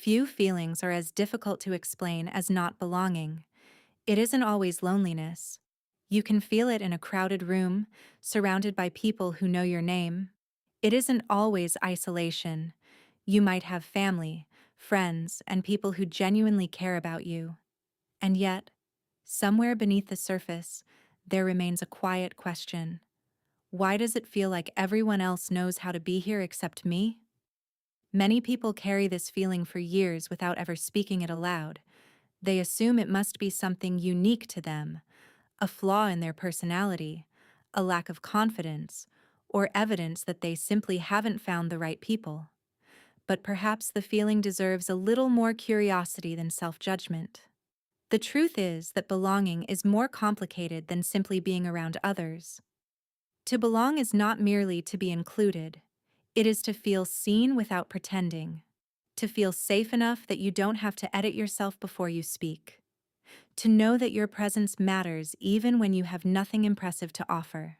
Few feelings are as difficult to explain as not belonging. It isn't always loneliness. You can feel it in a crowded room, surrounded by people who know your name. It isn't always isolation. You might have family, friends, and people who genuinely care about you. And yet, somewhere beneath the surface, there remains a quiet question. Why does it feel like everyone else knows how to be here except me? Many people carry this feeling for years without ever speaking it aloud. They assume it must be something unique to them, a flaw in their personality, a lack of confidence, or evidence that they simply haven't found the right people. But perhaps the feeling deserves a little more curiosity than self-judgment. The truth is that belonging is more complicated than simply being around others. To belong is not merely to be included. It is to feel seen without pretending. To feel safe enough that you don't have to edit yourself before you speak. To know that your presence matters even when you have nothing impressive to offer.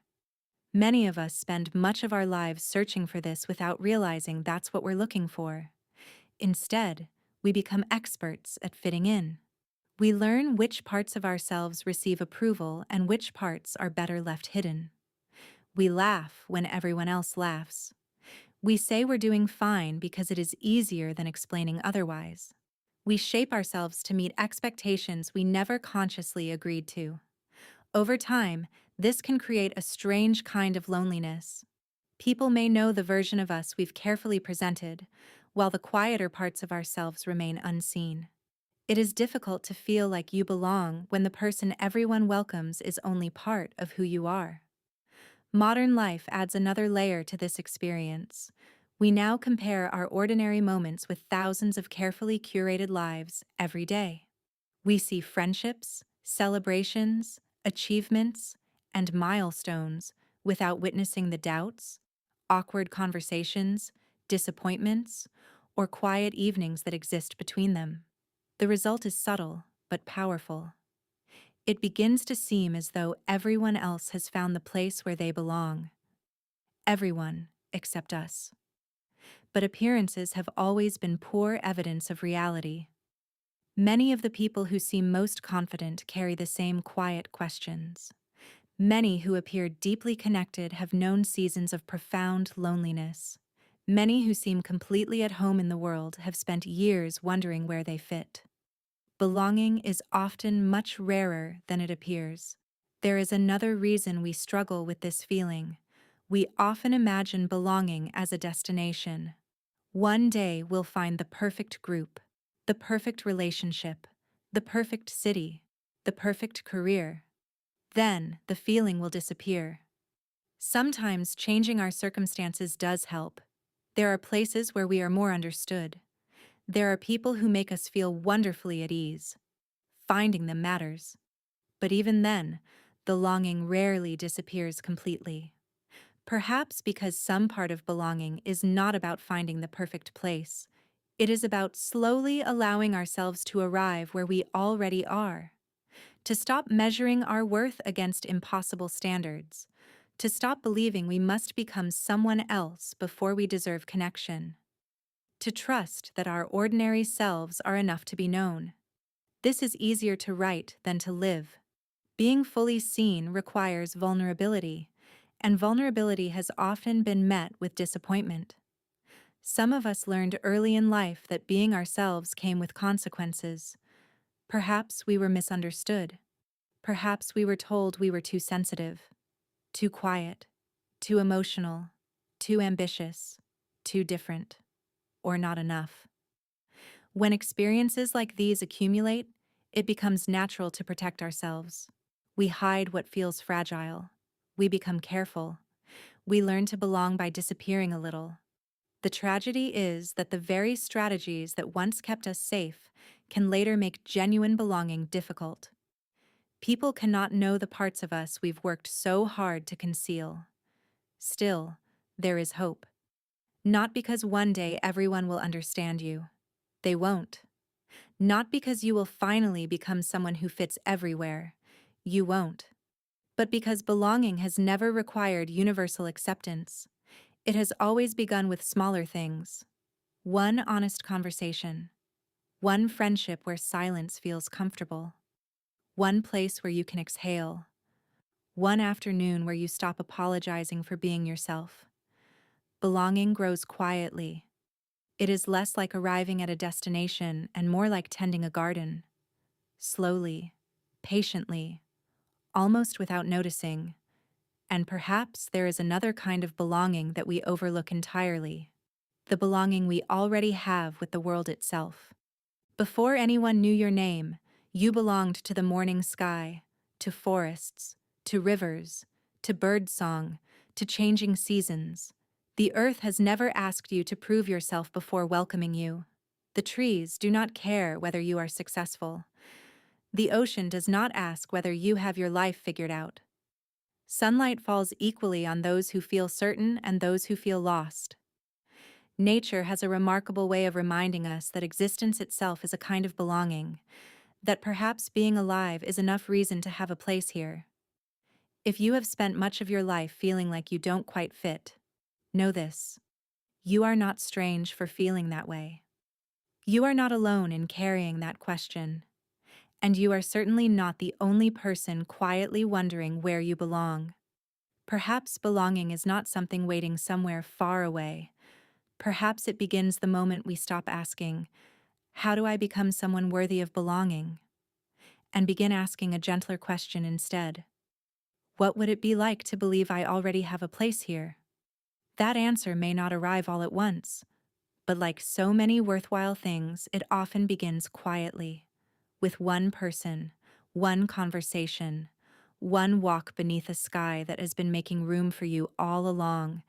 Many of us spend much of our lives searching for this without realizing that's what we're looking for. Instead, we become experts at fitting in. We learn which parts of ourselves receive approval and which parts are better left hidden. We laugh when everyone else laughs. We say we're doing fine because it is easier than explaining otherwise. We shape ourselves to meet expectations we never consciously agreed to. Over time, this can create a strange kind of loneliness. People may know the version of us we've carefully presented, while the quieter parts of ourselves remain unseen. It is difficult to feel like you belong when the person everyone welcomes is only part of who you are. Modern life adds another layer to this experience. We now compare our ordinary moments with thousands of carefully curated lives every day. We see friendships, celebrations, achievements, and milestones without witnessing the doubts, awkward conversations, disappointments, or quiet evenings that exist between them. The result is subtle, but powerful. It begins to seem as though everyone else has found the place where they belong. Everyone except us. But appearances have always been poor evidence of reality. Many of the people who seem most confident carry the same quiet questions. Many who appear deeply connected have known seasons of profound loneliness. Many who seem completely at home in the world have spent years wondering where they fit. Belonging is often much rarer than it appears. There is another reason we struggle with this feeling. We often imagine belonging as a destination. One day we'll find the perfect group, the perfect relationship, the perfect city, the perfect career. Then the feeling will disappear. Sometimes changing our circumstances does help. There are places where we are more understood. There are people who make us feel wonderfully at ease. Finding them matters. But even then, the longing rarely disappears completely. Perhaps because some part of belonging is not about finding the perfect place. It is about slowly allowing ourselves to arrive where we already are. To stop measuring our worth against impossible standards. To stop believing we must become someone else before we deserve connection. To trust that our ordinary selves are enough to be known. This is easier to write than to live. Being fully seen requires vulnerability, and vulnerability has often been met with disappointment. Some of us learned early in life that being ourselves came with consequences. Perhaps we were misunderstood. Perhaps we were told we were too sensitive, too quiet, too emotional, too ambitious, too different, or not enough. When experiences like these accumulate, it becomes natural to protect ourselves. We hide what feels fragile. We become careful. We learn to belong by disappearing a little. The tragedy is that the very strategies that once kept us safe can later make genuine belonging difficult. People cannot know the parts of us we've worked so hard to conceal. Still, there is hope. Not because one day everyone will understand you. They won't. Not because you will finally become someone who fits everywhere. You won't. But because belonging has never required universal acceptance. It has always begun with smaller things. One honest conversation, One friendship where silence feels comfortable. One place where you can exhale. One afternoon where you stop apologizing for being yourself. Belonging grows quietly. It is less like arriving at a destination and more like tending a garden. Slowly, patiently, almost without noticing. And perhaps there is another kind of belonging that we overlook entirely. The belonging we already have with the world itself. Before anyone knew your name, you belonged to the morning sky, to forests, to rivers, to birdsong, to changing seasons. The earth has never asked you to prove yourself before welcoming you. The trees do not care whether you are successful. The ocean does not ask whether you have your life figured out. Sunlight falls equally on those who feel certain and those who feel lost. Nature has a remarkable way of reminding us that existence itself is a kind of belonging, that perhaps being alive is enough reason to have a place here. If you have spent much of your life feeling like you don't quite fit, know this: you are not strange for feeling that way. You are not alone in carrying that question, and you are certainly not the only person quietly wondering where you belong. Perhaps belonging is not something waiting somewhere far away. Perhaps it begins the moment we stop asking, "How do I become someone worthy of belonging?" and begin asking a gentler question instead. What would it be like to believe I already have a place here? That answer may not arrive all at once, but like so many worthwhile things, it often begins quietly, with one person, one conversation, one walk beneath a sky that has been making room for you all along,